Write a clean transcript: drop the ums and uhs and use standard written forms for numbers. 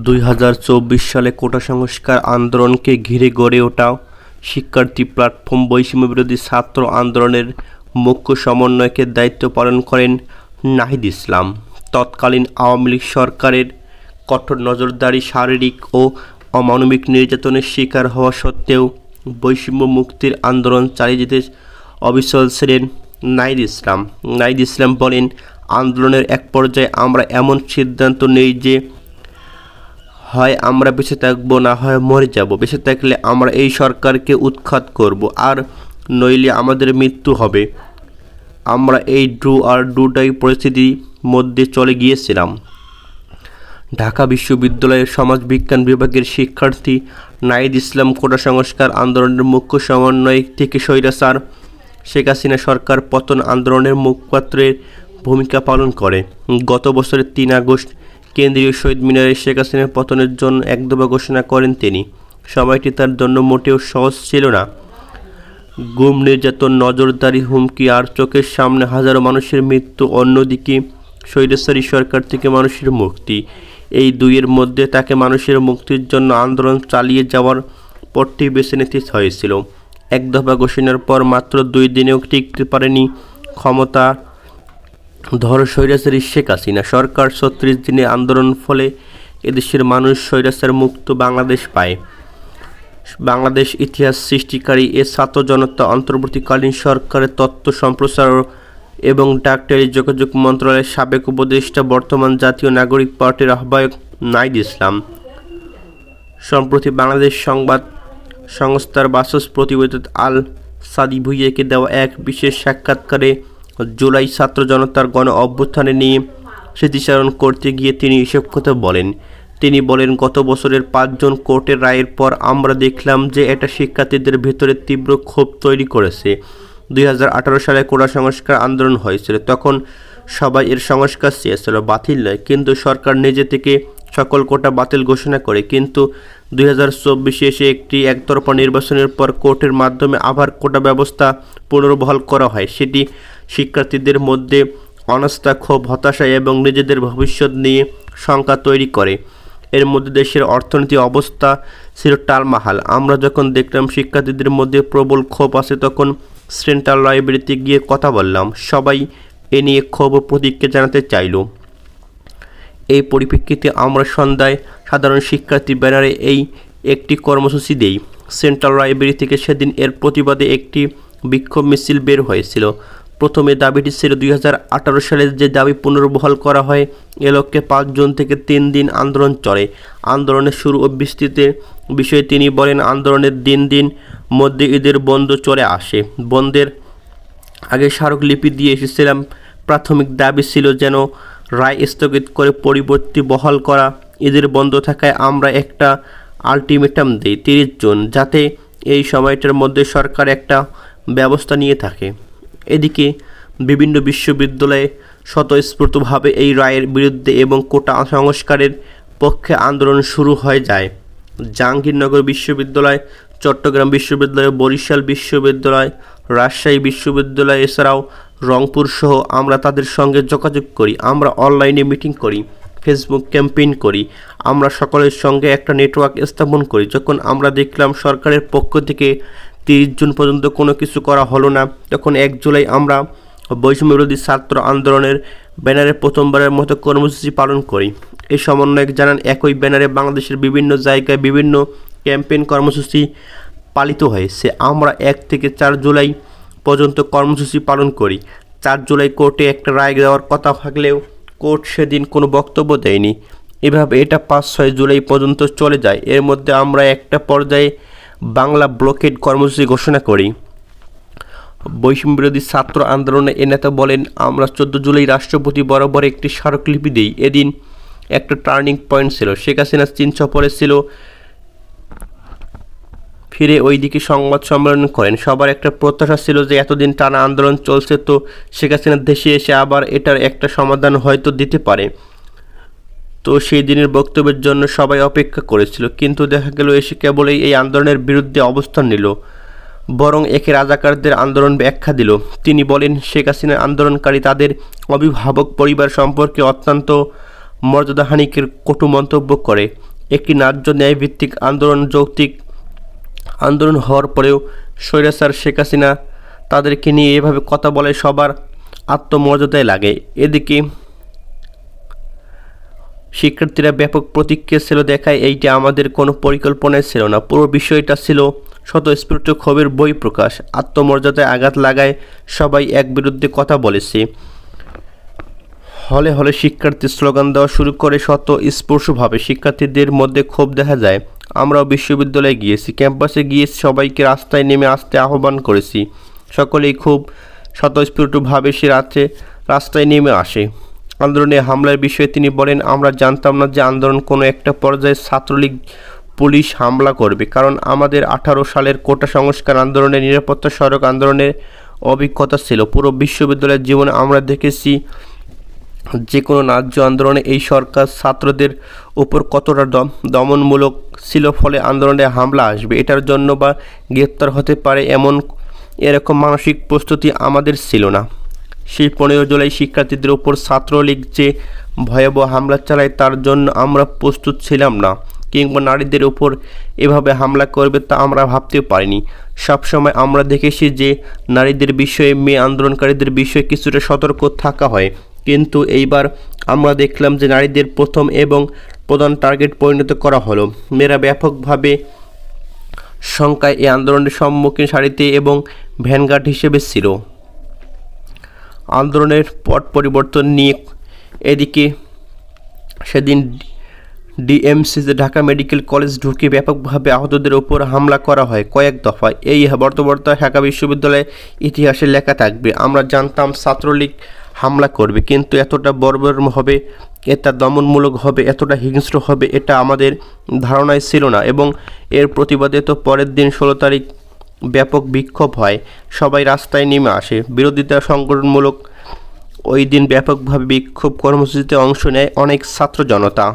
2024 সালে কোটা সংস্কার আন্দোলনকে ঘিরে গড়ে ওঠা শিক্ষার্থী প্ল্যাটফর্ম বৈষম্যবিরোধী ছাত্র আন্দোলনের মুখ্য সমন্বয়কের দায়িত্ব পালন করেন নাহিদ ইসলাম। তৎকালীন আওয়ামী লীগ সরকারের কঠোর নজরদারি, শারীরিক ও অমানবিক নির্যাতনের শিকার হওয়া সত্ত্বেও বৈষম্য মুক্তির আন্দোলন চালিয়ে যেতে অবিচল ছিলেন নাহিদ ইসলাম বলেন, আন্দোলনের এক পর্যায়ে আমরা এমন সিদ্ধান্ত নেই যে হয় আমরা বেঁচে থাকবো, না হয় মরে যাব। বেঁচে থাকলে আমরা এই সরকারকে উৎখাত করব, আর নইলে আমাদের মৃত্যু হবে। আমরা এই ডু আর ডুটাই পরিস্থিতির মধ্যে চলে গিয়েছিলাম। ঢাকা বিশ্ববিদ্যালয়ের সমাজবিজ্ঞান বিভাগের শিক্ষার্থী নাহিদ ইসলাম কোটা সংস্কার আন্দোলনের মুখ্য সমন্বয়ক থেকে স্বৈরাচার শেখ হাসিনা সরকার পতন আন্দোলনের মুখপাত্রের ভূমিকা পালন করে। গত বছরের 3 আগস্ট কেন্দ্রীয় শহীদ মিনারে শেখ হাসিনার পতনের জন্য একদফা ঘোষণা করেন তিনি। সময়টি তার জন্য মোটেও সহজ ছিল না। গুম, নির্যাতন, নজরদারি, হুমকি আর চোখের সামনে হাজারো মানুষের মৃত্যু, অন্যদিকে স্বৈরাচারী সরকার থেকে মানুষের মুক্তি। এই দুইয়ের মধ্যে তাকে মানুষের মুক্তির জন্য আন্দোলন চালিয়ে যাওয়ার পথটি বেছে নিতে হয়েছিল। একদফা ঘোষণার পর মাত্র 2 দিনেও টিকতে পারেনি ক্ষমতা ধর স্বৈরাচারী শেখ হাসিনা সরকার। 36 দিনে আন্দোলন ফলে এদেশের মানুষ স্বৈরাচার মুক্ত বাংলাদেশ পায়। বাংলাদেশ ইতিহাস সৃষ্টিকারী এ ছাত্র জনতা অন্তর্বর্তীকালীন সরকারের তথ্য সম্প্রচার এবং ডাক টেলিযোগাযোগ মন্ত্রণালয়ের সাবেক উপদেষ্টা, বর্তমান জাতীয় নাগরিক পার্টির আহ্বায়ক নাহিদ ইসলাম সম্প্রতি বাংলাদেশ সংবাদ সংস্থার বাসস প্রতিবেদক আল সাদি ভুইয়াকে দেওয়া এক বিশেষ সাক্ষাৎকারে জুলাই ছাত্র জনতার গণ অভ্যুত্থানে নিয়ে স্মৃতিচারণ করতে গিয়ে তিনি এসব কথা বলেন। তিনি বলেন, গত বছরের 5 জন কোর্টের রায়ের পর আমরা দেখলাম যে এটা শিক্ষার্থীদের ভেতরে তীব্র ক্ষোভ তৈরি করেছে। 2018 সালে কোটা সংস্কার আন্দোলন হয়েছিল, তখন সবাই এর সংস্কার চেয়েছিল, বাতিল নয়। কিন্তু সরকার নিজে থেকে সকল কোটা বাতিল ঘোষণা করে। কিন্তু 2024 এসে একটি একতরফা নির্বাচনের পর কোর্টের মাধ্যমে আবার কোটা ব্যবস্থা পুনর্বহাল করা হয়। সেটি শিক্ষার্থীদের মধ্যে অনাস্থা, ক্ষোভ, হতাশা এবং নিজেদের ভবিষ্যৎ নিয়ে শঙ্কা তৈরি করে। এর মধ্যে দেশের অর্থনৈতিক অবস্থা ছিল টালমাহাল। আমরা যখন দেখলাম শিক্ষার্থীদের মধ্যে প্রবল ক্ষোভ আছে, তখন সেন্ট্রাল লাইব্রেরিতে গিয়ে কথা বললাম। সবাই এ নিয়ে ক্ষোভ ও প্রতিক্রিয়া জানাতে চাইল। এই পরিপ্রেক্ষিতে আমরা সন্ধ্যায় সাধারণ শিক্ষার্থী ব্যানারে একটি কর্মসূচি দেই। সেন্ট্রাল লাইব্রেরি থেকে সেদিন এর প্রতিবাদে একটি বিক্ষোভ মিছিল বের হয়েছিল। প্রথমে দাবিটি ছিল 2018 সালে যে দাবি পুনর্বহাল করা হয়। এ লক্ষ্যে 5 জুন থেকে 3 দিন আন্দোলন চলে। আন্দোলনের শুরু ও বিস্তৃতির বিষয়ে তিনি বলেন, আন্দোলনের দিন মধ্যে ঈদের বন্ধ চলে আসে। বন্ধের আগে স্মারকলিপি দিয়ে এসেছিলাম। প্রাথমিক দাবি ছিল যেন রায় স্থগিত করে পরিবর্তী বহাল করা। ঈদের বন্ধ থাকায় আমরা একটা আলটিমেটাম দিই 30 জুন, যাতে এই সময়টার মধ্যে সরকার একটা ব্যবস্থা নিয়ে থাকে। এদিকে বিভিন্ন বিশ্ববিদ্যালয়ে স্বতঃস্ফূর্তভাবে এই রায়ের বিরুদ্ধে এবং কোটা সংস্কারের পক্ষে আন্দোলন শুরু হয়ে যায়। জাহাঙ্গীরনগর বিশ্ববিদ্যালয়, চট্টগ্রাম বিশ্ববিদ্যালয়, বরিশাল বিশ্ববিদ্যালয়, রাজশাহী বিশ্ববিদ্যালয়, এছাড়াও রংপুর সহ আমরা তাদের সঙ্গে যোগাযোগ করি। আমরা অনলাইনে মিটিং করি, ফেসবুক ক্যাম্পেইন করি। আমরা সকলের সঙ্গে একটা নেটওয়ার্ক স্থাপন করি। যখন আমরা দেখলাম সরকারের পক্ষ থেকে 30 জুন পর্যন্ত কোনো কিছু করা হলো না, তখন 1 জুলাই আমরা বৈষম্যবিরোধী ছাত্র আন্দোলনের ব্যানারে প্রথমবারের মতো কর্মসূচি পালন করি। এই সমন্বয়ক জানান, একই ব্যানারে বাংলাদেশের বিভিন্ন জায়গায় বিভিন্ন ক্যাম্পেইন কর্মসূচি পালিত হয়েছে। আমরা 1 থেকে 4 জুলাই পর্যন্ত কর্মসূচি পালন করি। 4 জুলাই কোর্টে একটা রায় দেওয়ার কথা থাকলেও কোর্ট সেদিন কোনো বক্তব্য দেয়নি। এভাবে এটা 5-6 জুলাই পর্যন্ত চলে যায়। এর মধ্যে আমরা একটা পর্যায়ে বাংলা ব্লকেড কর্মসূচি ঘোষণা করি। বৈষম্যবিরোধী ছাত্র আন্দোলনে এ নেতা বলেন, আমরা 14 জুলাই রাষ্ট্রপতি বরাবর একটি স্মারকলিপি দিই। এদিন একটা টার্নিং পয়েন্ট ছিল। শেখ হাসিনা চীন সফরে ছিল, ফিরে ওইদিকে সংবাদ সম্মেলন করেন। সবার একটা প্রত্যাশা ছিল যে এতদিন টানা আন্দোলন চলছে, তো শেখ হাসিনা দেশে এসে আবার এটার একটা সমাধান হয়তো দিতে পারে। তো সেই দিনের বক্তব্যের জন্য সবাই অপেক্ষা করেছিল, কিন্তু দেখা গেল এসে কেবলই এই আন্দোলনের বিরুদ্ধে অবস্থান নিল, বরং একে রাজাকারদের আন্দোলন ব্যাখ্যা দিল। তিনি বলেন, শেখ হাসিনার আন্দোলনকারী তাদের অভিভাবক পরিবার সম্পর্কে অত্যন্ত মর্যাদাহানিকের কটু মন্তব্য করে। একটি ন্যায্য ন্যায়ভিত্তিক আন্দোলন যৌক্তিক আন্দোলন হওয়ার পরেও স্বৈরাচার শেখ হাসিনা তাদেরকে নিয়ে এভাবে কথা বলে সবার আত্মমর্যাদায় লাগে। এদিকে শিক্ষার্থীরা ব্যাপক প্রতিক্রিয়া ছিল দেখায় এইটা আমাদের কোনো পরিকল্পনায় ছিল না, পুরো বিষয়টা ছিল স্বতঃস্ফূর্ত ক্ষোভের বহিঃপ্রকাশ। আত্মমর্যাদায় আঘাত লাগায় সবাই এক বিরুদ্ধে কথা বলেছে। হলে হলে শিক্ষার্থী স্লোগান দেওয়া শুরু করে স্বতঃস্ফূর্তভাবে। শিক্ষার্থীদের মধ্যে ক্ষোভ দেখা যায়। আমরাও বিশ্ববিদ্যালয়ে গিয়েছি, ক্যাম্পাসে গিয়ে সবাইকে রাস্তায় নেমে আসতে আহ্বান করেছি। সকলেই খুব স্বতঃস্ফূর্তভাবে সে রাস্তায় নেমে আসে। আন্দোলনে হামলার বিষয়ে তিনি বলেন, আমরা জানতাম না যে আন্দোলন কোনো একটা পর্যায়ে ছাত্রলীগ পুলিশ হামলা করবে, কারণ আমাদের 18 সালের কোটা সংস্কার আন্দোলনের নিরাপত্তা সড়ক আন্দোলনের অভিজ্ঞতা ছিল। পুরো বিশ্ববিদ্যালয়ের জীবনে আমরা দেখেছি যে কোনো ন্যায্য আন্দোলনে এই সরকার ছাত্রদের উপর কতটা দমনমূলক ছিল, ফলে আন্দোলনে হামলা আসবে এটার জন্য বা গ্রেপ্তার হতে পারে এরকম মানসিক প্রস্তুতি আমাদের ছিল না। সেই 15 জুলাই শিক্ষার্থীদের উপর ছাত্রলীগ যে ভয়াবহ হামলা চালায় তার জন্য আমরা প্রস্তুত ছিলাম না, কিংবা নারীদের উপর এভাবে হামলা করবে তা আমরা ভাবতেও পারিনি। সবসময় আমরা দেখেছি যে নারীদের বিষয়ে, মেয়ে আন্দোলনকারীদের বিষয়ে কিছুটা সতর্ক থাকা হয়, কিন্তু এইবার আমরা দেখলাম যে নারীদের প্রথম এবং প্রধান টার্গেট পরিণত করা হলো। মেয়েরা ব্যাপকভাবে সংখ্যায় এই আন্দোলনের সম্মুখীন সারিতে এবং ভ্যানগার্ড হিসেবে ছিল। আন্দোলনের পট পরিবর্তন নিয়ে এদিকে সেদিন ডিএমসিতে ঢাকা মেডিকেল কলেজ ঢুকে ব্যাপকভাবে আহতদের উপর হামলা করা হয় কয়েক দফায়। এই বর্তমানতা ঢাকা বিশ্ববিদ্যালয়ের ইতিহাসে লেখা থাকবে। আমরা জানতাম ছাত্রলীগ হামলা করবে, কিন্তু এতটা বর্বর হবে, এটা দমনমূলক হবে, এতটা হিংস্র হবে এটা আমাদের ধারণায় ছিল না। এবং এর প্রতিবাদে তো পরের দিন 16 তারিখ ব্যাপক বিক্ষোভ হয়, সবাই রাস্তায় নেমে আসে। বিরোধিতা সংগঠনমূলক ওই দিন ব্যাপকভাবে বিক্ষোভ কর্মসূচিতে অংশ নেয় অনেক ছাত্র জনতা।